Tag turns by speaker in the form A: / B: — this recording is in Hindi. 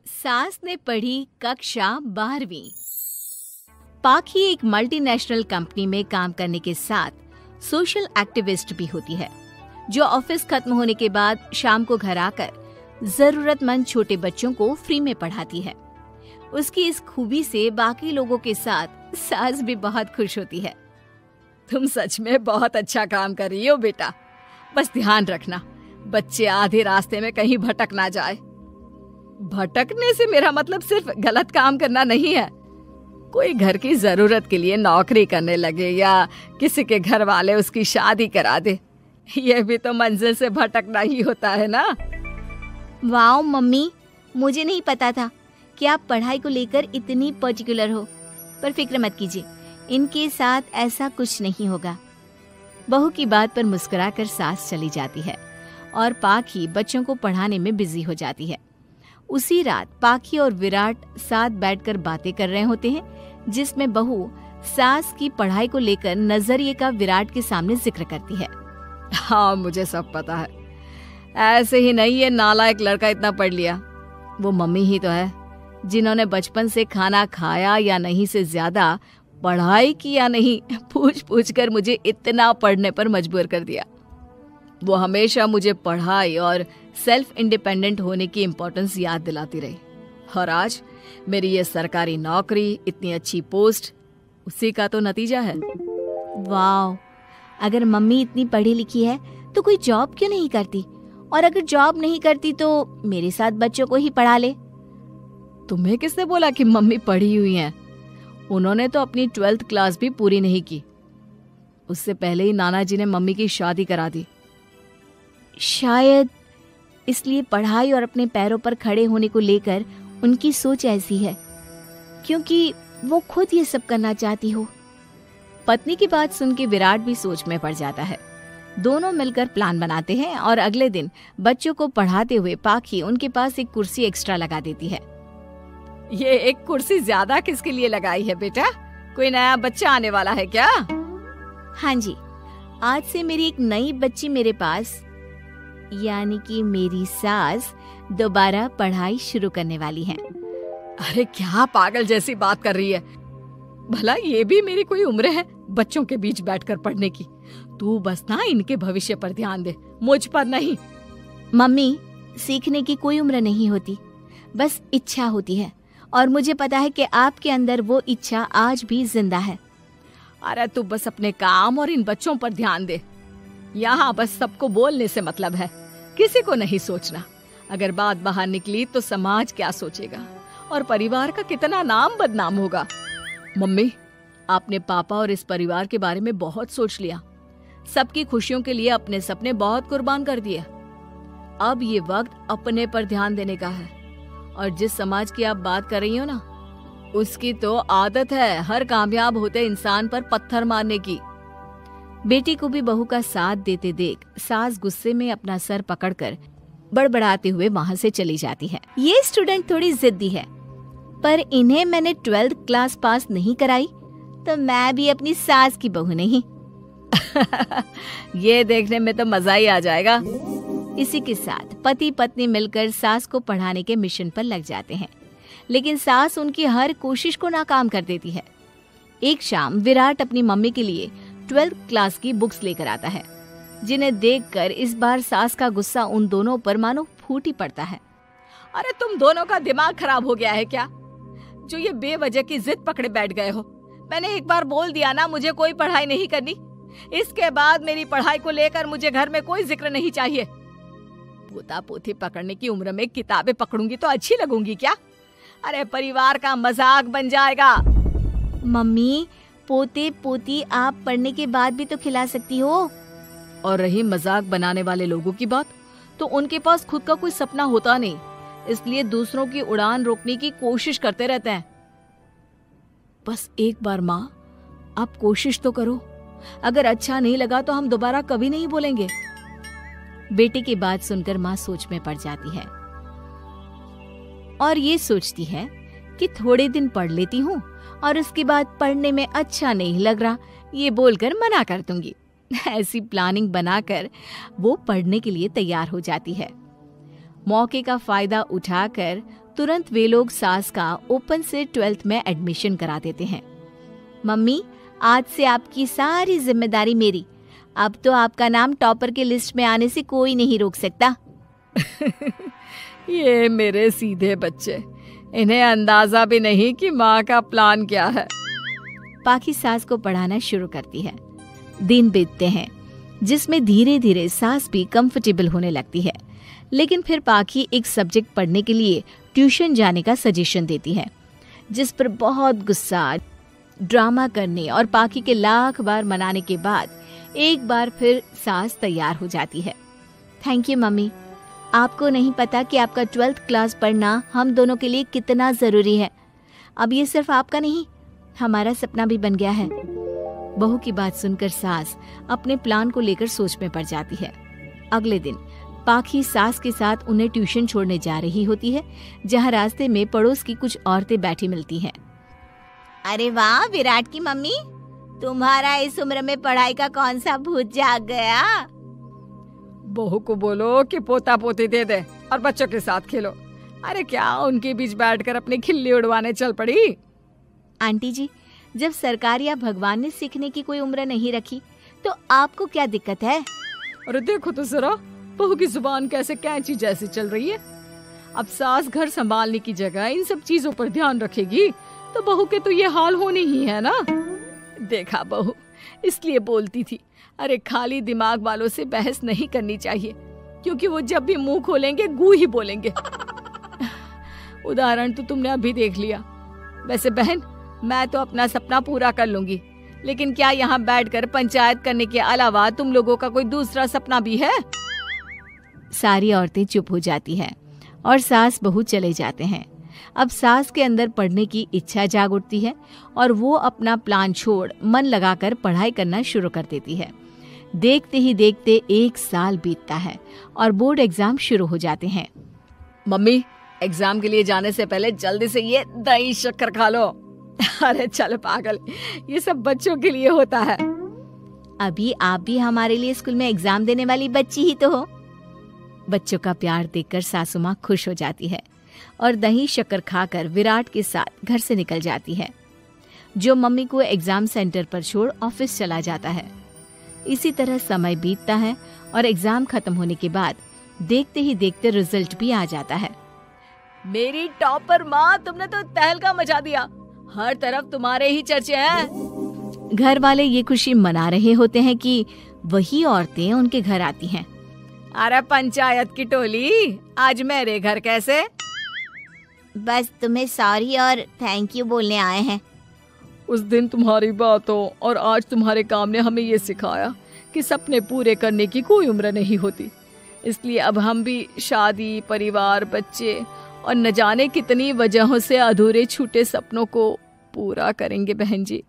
A: सास ने पढ़ी कक्षा 12वीं। पाखी एक मल्टीनेशनल कंपनी में काम करने के साथ सोशल एक्टिविस्ट भी होती है, जो ऑफिस खत्म होने के बाद शाम को घर आकर जरूरतमंद छोटे बच्चों को फ्री में पढ़ाती है। उसकी इस खूबी से बाकी लोगों के साथ सास भी बहुत खुश होती है।
B: तुम सच में बहुत अच्छा काम कर रही हो बेटा, बस ध्यान रखना बच्चे आधे रास्ते में कहीं भटक ना जाए। भटकने से मेरा मतलब सिर्फ गलत काम करना नहीं है। कोई घर की जरूरत के लिए नौकरी करने लगे या किसी के घर वाले उसकी शादी करा दे, यह भी तो मंजिल से भटकना ही होता है ना।
A: वाओ मम्मी, मुझे नहीं पता था कि आप पढ़ाई को लेकर इतनी पर्टिकुलर हो, पर फिक्र मत कीजिए, इनके साथ ऐसा कुछ नहीं होगा। बहू की बात पर मुस्कुराकर सास चली जाती है और पाखी बच्चों को पढ़ाने में बिजी हो जाती है। उसी रात पाखी और विराट साथ बैठकर बातें कर रहे होते हैं, जिसमें बहू सास की पढ़ाई को लेकर नजरिए का विराट के सामने जिक्र करती है।
B: हाँ, मुझे सब पता है, ऐसे ही नहीं ये नालायक लड़का इतना पढ़ लिया। वो मम्मी ही तो है जिन्होंने बचपन से खाना खाया या नहीं से ज्यादा पढ़ाई की या नहीं पूछ पूछ कर मुझे इतना पढ़ने पर मजबूर कर दिया। वो हमेशा मुझे पढ़ाई और सेल्फ इंडिपेंडेंट होने की इम्पोर्टेंस याद दिलाती रही, और आज मेरी ये सरकारी नौकरी, इतनी अच्छी पोस्ट, उसी का तो नतीजा है।
A: वाह, अगर मम्मी इतनी पढ़ी लिखी है तो कोई जॉब क्यों नहीं करती, और अगर जॉब नहीं करती तो मेरे साथ बच्चों को ही पढ़ा ले।
B: तुम्हें किसने बोला कि मम्मी पढ़ी हुई हैं? उन्होंने तो अपनी 12th क्लास भी पूरी नहीं की। उससे पहले ही नाना जी ने मम्मी की शादी करा दी।
A: शायद इसलिए पढ़ाई और अपने पैरों पर खड़े होने को लेकर उनकी सोच ऐसी है, क्योंकि वो खुद ये सब करना चाहती हो।
B: पत्नी की बात सुन के विराट भी सोच में पड़ जाता है। दोनों मिलकर प्लान बनाते हैं और अगले दिन बच्चों को पढ़ाते हुए पाखी उनके पास एक कुर्सी एक्स्ट्रा लगा देती है। ये एक कुर्सी ज्यादा किसके लिए लगाई है बेटा? कोई नया बच्चा आने वाला है क्या?
A: हाँ जी, आज से मेरी एक नई बच्ची मेरे पास, यानी कि मेरी सास, दोबारा पढ़ाई शुरू करने वाली है।
B: अरे क्या पागल जैसी बात कर रही है? भला ये भी मेरी कोई उम्र है बच्चों के बीच बैठकर पढ़ने की? तू बस ना इनके भविष्य पर ध्यान दे, मुझ पर नहीं।
A: मम्मी, सीखने की कोई उम्र नहीं होती, बस इच्छा होती है, और मुझे पता है कि आपके अंदर वो इच्छा आज भी जिंदा है।
B: अरे तू बस अपने काम और इन बच्चों पर ध्यान दे। यहाँ बस सबको बोलने से मतलब है, किसी को नहीं सोचना। अगर बात बाहर निकली तो समाज क्या सोचेगा और परिवार का कितना नाम बदनाम होगा। मम्मी, आपने पापा और इस परिवार के बारे में बहुत सोच लिया। सबकी खुशियों के लिए अपने सपने बहुत कुर्बान कर दिए। अब ये वक्त अपने पर ध्यान देने का है। और जिस समाज की आप बात कर रही हो ना, उसकी तो आदत है हर कामयाब होते इंसान पर पत्थर मारने की।
A: बेटी को भी बहू का साथ देते देख सास गुस्से में अपना सर पकड़कर बड़बड़ाते हुए वहाँ से चली जाती है। ये स्टूडेंट थोड़ी जिद्दी है, पर इन्हें मैंने 12th क्लास पास नहीं कराई तो मैं भी अपनी सास की बहू नहीं।
B: ये देखने में तो मजा ही आ जाएगा।
A: इसी के साथ पति पत्नी मिलकर सास को पढ़ाने के मिशन पर लग जाते हैं, लेकिन सास उनकी हर कोशिश को नाकाम कर देती है। एक शाम विराट अपनी मम्मी के लिए 12th क्लास की बुक्स लेकर आता है, जिन्हें देखकर इस बार सास का गुस्सा उन दोनों पर मानो फूट ही पड़ता है।
B: अरे तुम दोनों का दिमाग खराब हो गया है क्या, जो ये बेवजह की जिद पकड़े बैठ गए हो? मैंने एक बार बोल दिया ना, मुझे कोई पढ़ाई नहीं करनी। इसके बाद मेरी पढ़ाई को लेकर मुझे घर में कोई जिक्र नहीं चाहिए। पोता पोती पकड़ने की उम्र में किताबें पकड़ूंगी तो अच्छी लगूंगी क्या? अरे परिवार का मजाक बन जाएगा।
A: मम्मी, पोते पोती आप पढ़ने के बाद भी तो खिला सकती हो।
B: और रही मजाक बनाने वाले लोगों की बात, तो उनके पास खुद का कोई सपना होता नहीं, इसलिए दूसरों की उड़ान रोकने की कोशिश करते रहते हैं। बस एक बार माँ, आप कोशिश तो करो। अगर अच्छा नहीं लगा तो हम दोबारा कभी नहीं बोलेंगे।
A: बेटे की बात सुनकर माँ सोच में पड़ जाती है और ये सोचती है कि थोड़े दिन पढ़ लेती हूँ और उसके बाद पढ़ने में अच्छा नहीं लग रहा ये बोलकर मना कर दूंगी। ऐसी प्लानिंग बनाकर वो पढ़ने के लिए तैयार हो जाती है। मौके का फायदा उठाकर तुरंत वे लोग सास का ओपन से 12th में एडमिशन करा देते हैं। मम्मी, आज से आपकी सारी जिम्मेदारी मेरी। अब तो आपका नाम टॉपर के लिस्ट में आने से कोई नहीं रोक सकता।
B: ये मेरे सीधे बच्चे, इन्हें अंदाजा भी नहीं कि माँ का प्लान क्या है।
A: पाखी सास को पढ़ाना शुरू करती है। दिन बीतते हैं जिसमें धीरे धीरे सास भी कंफर्टेबल होने लगती है, लेकिन फिर पाखी एक सब्जेक्ट पढ़ने के लिए ट्यूशन जाने का सजेशन देती है, जिस पर बहुत गुस्सा, ड्रामा करने और पाखी के लाख बार मनाने के बाद एक बार फिर सास तैयार हो जाती है। थैंक यू मम्मी, आपको नहीं पता कि आपका 12th क्लास पढ़ना हम दोनों के लिए कितना जरूरी है। अब ये सिर्फ आपका नहीं, हमारा सपना भी बन गया है। बहू की बात सुनकर सास अपने प्लान को लेकर सोच में पड़ जाती है। अगले दिन पाखी सास के साथ उन्हें ट्यूशन छोड़ने जा रही होती है, जहाँ रास्ते में पड़ोस की कुछ औरतें बैठी मिलती हैं। अरे वाह विराट की मम्मी, तुम्हारा इस उम्र में पढ़ाई का कौन सा भूत जाग गया?
B: बहू को बोलो कि पोता पोती दे दे और बच्चों के साथ खेलो। अरे क्या उनके बीच बैठकर अपनी खिल्ली उड़वाने चल पड़ी?
A: आंटी जी, जब सरकार या भगवान ने सीखने की कोई उम्र नहीं रखी तो आपको क्या दिक्कत है?
B: अरे देखो तो जरा, बहू की जुबान कैसे कैंची जैसी चल रही है। अब सास घर संभालने की जगह इन सब चीजों पर ध्यान रखेगी तो बहू के तो ये हाल होने ही है ना। देखा बहू, इसलिए बोलती थी, अरे खाली दिमाग वालों से बहस नहीं करनी चाहिए, क्योंकि वो जब भी मुंह खोलेंगे गू ही बोलेंगे। उदाहरण तो तुमने अभी देख लिया। वैसे बहन, मैं तो अपना सपना पूरा कर लूंगी, लेकिन क्या यहाँ बैठकर पंचायत करने के अलावा तुम लोगों का कोई दूसरा सपना भी है?
A: सारी औरतें चुप हो जाती हैं और सास बहू चले जाते हैं। अब सास के अंदर पढ़ने की इच्छा जाग उठती है और वो अपना प्लान छोड़ मन लगाकर पढ़ाई करना शुरू कर देती है। देखते ही देखते 1 साल बीतता है और बोर्ड एग्जाम शुरू हो जाते हैं।
B: मम्मी, एग्जाम के लिए जाने से पहले जल्दी से ये दही शक्कर खा लो। अरे चल पागल, ये सब बच्चों के लिए होता है।
A: अभी आप भी हमारे लिए स्कूल में एग्जाम देने वाली बच्ची ही तो हो। बच्चों का प्यार देखकर सासू माँ खुश हो जाती है और दही शक्कर खाकर विराट के साथ घर से निकल जाती है, जो मम्मी को एग्जाम सेंटर पर छोड़ ऑफिस चला जाता है। इसी तरह समय बीतता है और एग्जाम खत्म होने के बाद देखते ही देखते रिजल्ट भी आ जाता है।
B: मेरी टॉपर माँ, तुमने तो तहलका मचा दिया। हर तरफ तुम्हारे ही चर्चे हैं।
A: घर वाले ये खुशी मना रहे होते हैं कि वही औरतें उनके घर आती हैं।
B: अरे पंचायत की टोली, आज मेरे घर कैसे?
A: बस तुम्हें सॉरी और थैंक यू बोलने आए हैं।
B: उस दिन तुम्हारी बातों और आज तुम्हारे काम ने हमें ये सिखाया कि सपने पूरे करने की कोई उम्र नहीं होती। इसलिए अब हम भी शादी, परिवार, बच्चे और न जाने कितनी वजहों से अधूरे छूटे सपनों को पूरा करेंगे बहन जी।